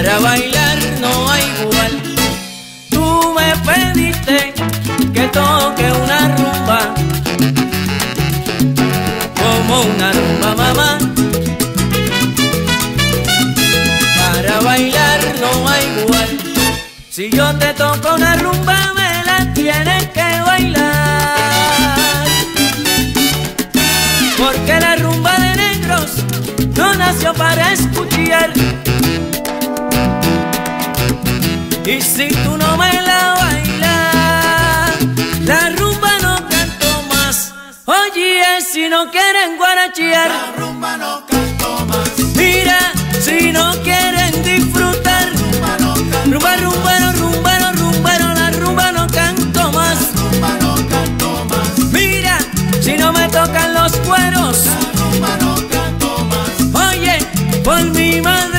Para bailar no hay igual. Tú me pediste que toque una rumba, como una rumba, mamá. Para bailar no hay igual. Si yo te toco una rumba, me la tienes que bailar, porque la rumba de negros no nació para escuchar. Y si tú no me la bailas, la rumba no canto más. Oye, si no quieren guarachear, la rumba no canto más. mira, si no quieren disfrutar, Rumba no canto rumba, rumbero, rumbero, rumbero, la rumba no canto más. Rumba no canto más. Mira, si no me tocan los cueros, La rumba no canto más. oye, por mi madre